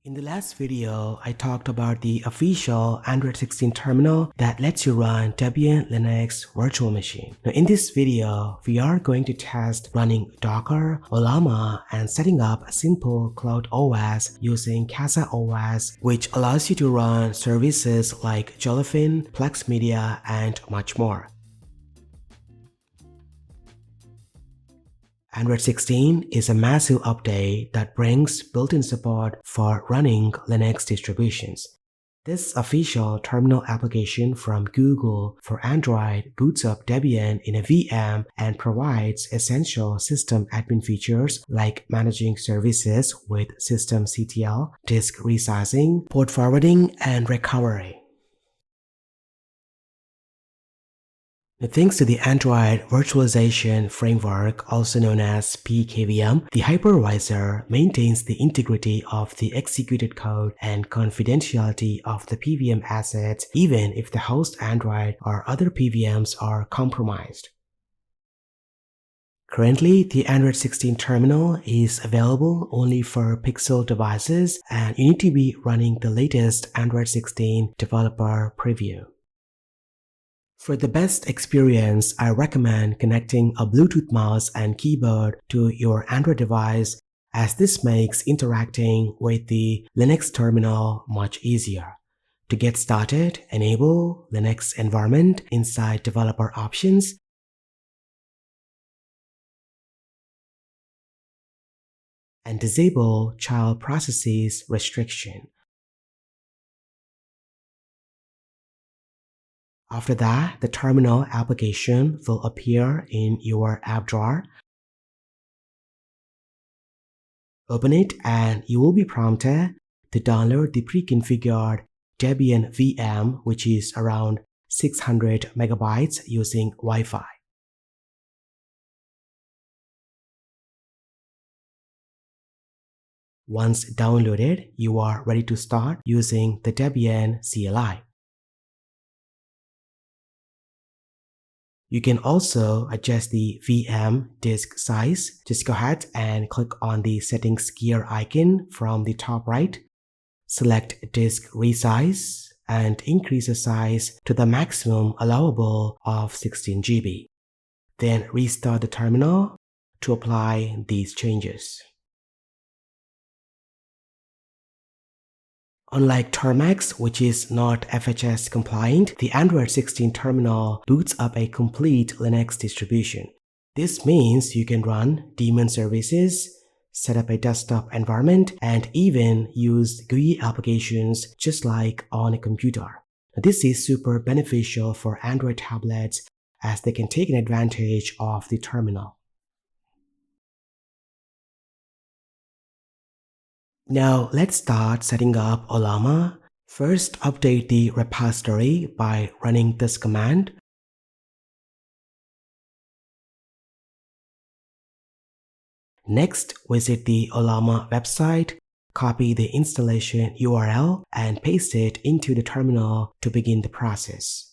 In the last video, I talked about the official Android 16 terminal that lets you run Debian Linux virtual machine. Now in this video, we are going to test running Docker, Ollama, and setting up a simple cloud OS using Casa OS, which allows you to run services like Jellyfin, Plex Media, and much more. Android 16 is a massive update that brings built-in support for running Linux distributions. This official terminal application from Google for Android boots up Debian in a VM and provides essential system admin features like managing services with systemctl, disk resizing, port forwarding, and recovery. Thanks to the Android Virtualization Framework, also known as PKVM, the hypervisor maintains the integrity of the executed code and confidentiality of the PVM assets even if the host Android or other PVMs are compromised. Currently, the Android 16 terminal is available only for Pixel devices, and you need to be running the latest Android 16 developer preview. For the best experience, I recommend connecting a Bluetooth mouse and keyboard to your Android device, as this makes interacting with the Linux terminal much easier. To get started, enable Linux environment inside Developer Options and disable Child Processes restriction. After that, the terminal application will appear in your app drawer. Open it and you will be prompted to download the pre-configured Debian VM, which is around 600 megabytes using Wi-Fi. Once downloaded, you are ready to start using the Debian CLI. You can also adjust the VM disk size. Just go ahead and click on the settings gear icon from the top right. Select disk resize and increase the size to the maximum allowable of 16 GB. Then restart the terminal to apply these changes. Unlike Termux, which is not FHS compliant, the Android 16 terminal boots up a complete Linux distribution. This means you can run daemon services, set up a desktop environment, and even use GUI applications just like on a computer. This is super beneficial for Android tablets as they can take an advantage of the terminal. Now let's start setting up Ollama. First, update the repository by running this command. Next, visit the Ollama website, copy the installation URL, and paste it into the terminal to begin the process.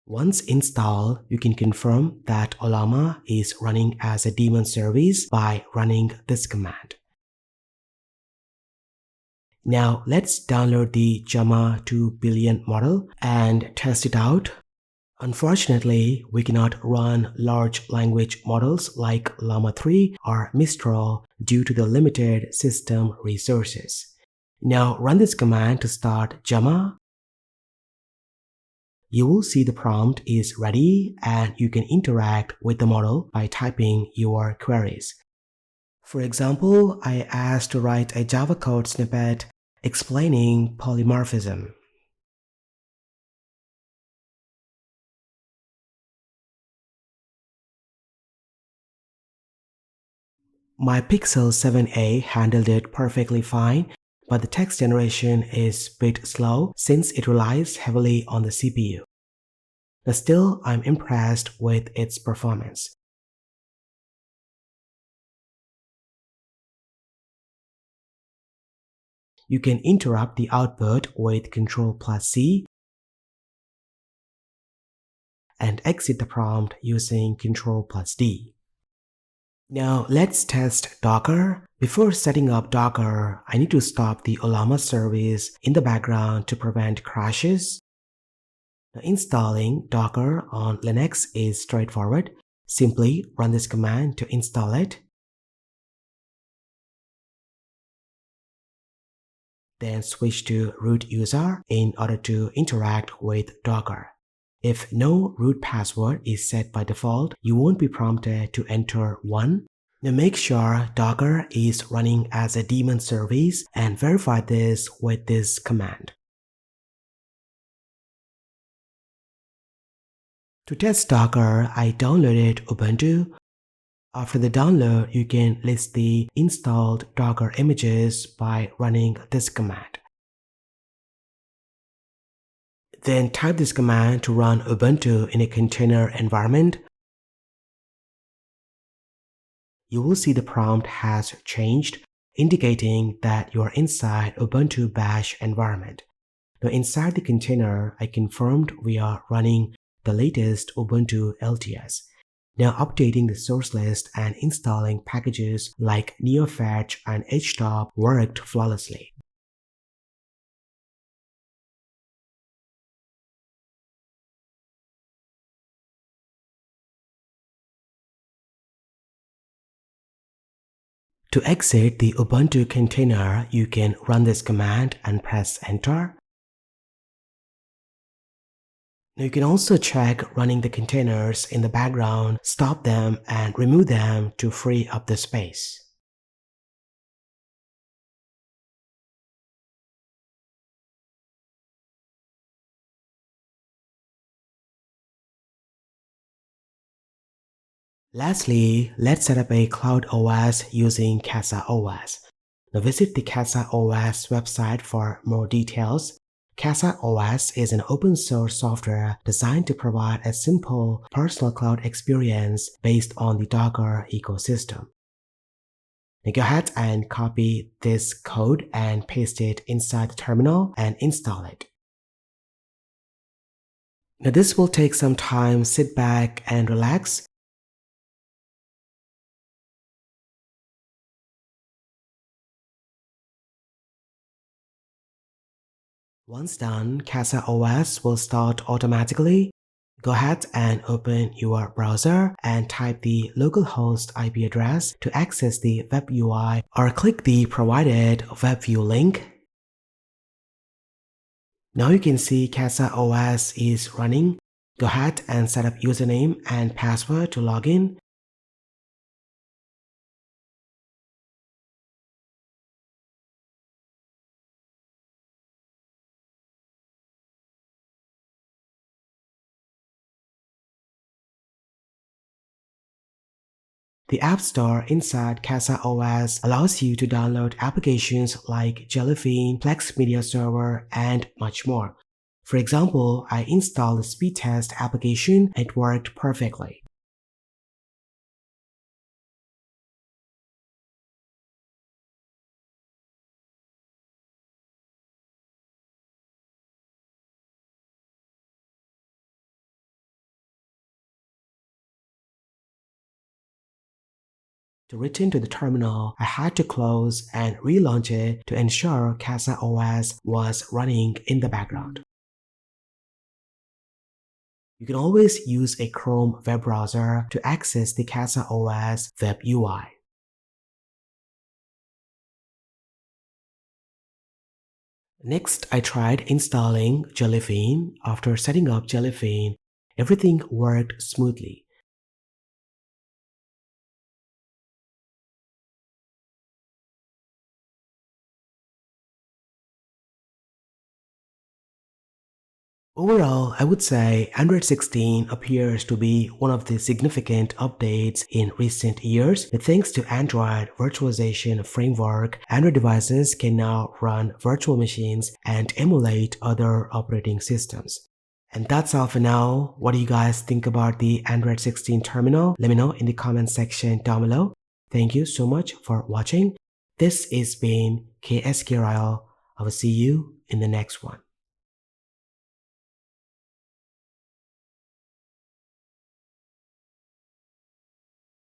Once installed, you can confirm that Ollama is running as a daemon service by running this command. Now let's download the Llama 2 billion model and test it out. Unfortunately, we cannot run large language models like Llama 3 or Mistral due to the limited system resources. Now run this command to start Llama. You will see the prompt is ready and you can interact with the model by typing your queries. For example, I asked to write a Java code snippet explaining polymorphism. My Pixel 7a handled it perfectly fine, but the text generation is a bit slow since it relies heavily on the CPU. But still, I'm impressed with its performance. you can interrupt the output with Ctrl+C and exit the prompt using Ctrl+D. Now let's test Docker. Before setting up Docker, I need to stop the Ollama service in the background to prevent crashes. Now, installing Docker on Linux is straightforward. Simply run this command to install it. Then switch to root user in order to interact with Docker. If no root password is set by default, you won't be prompted to enter one. Now make sure Docker is running as a daemon service and verify this with this command. To test Docker, I downloaded Ubuntu. After the download, you can list the installed Docker images by running this command. Then type this command to run Ubuntu in a container environment. You will see the prompt has changed, indicating that you are inside Ubuntu Bash environment. Now inside the container, I confirmed we are running the latest Ubuntu LTS. Now updating the source list and installing packages like NeoFetch and HTOP worked flawlessly. To exit the Ubuntu container, you can run this command and press enter. Now you can also check running the containers in the background, stop them and remove them to free up the space. Lastly, let's set up a Cloud OS using CasaOS. Now visit the CasaOS website for more details. CasaOS is an open source software designed to provide a simple personal cloud experience based on the Docker ecosystem. Now go ahead and copy this code and paste it inside the terminal and install it. Now this will take some time. Sit back and relax. Once done, CasaOS will start automatically. Go ahead and open your browser and type the localhost IP address to access the web UI or click the provided web view link. Now you can see CasaOS is running. Go ahead and set up username and password to log in. The App Store inside CasaOS allows you to download applications like Jellyfin, Plex Media Server, and much more. For example, I installed the speed test application and it worked perfectly. To return to the terminal, I had to close and relaunch it to ensure CasaOS was running in the background. You can always use a Chrome web browser to access the CasaOS web UI. Next, I tried installing Jellyfin. After setting up Jellyfin, everything worked smoothly. Overall, I would say Android 16 appears to be one of the significant updates in recent years. Thanks to Android Virtualization Framework, Android devices can now run virtual machines and emulate other operating systems. And that's all for now. What do you guys think about the Android 16 terminal? Let me know in the comment section down below. Thank you so much for watching. This has been KSK Royal. I will see you in the next one.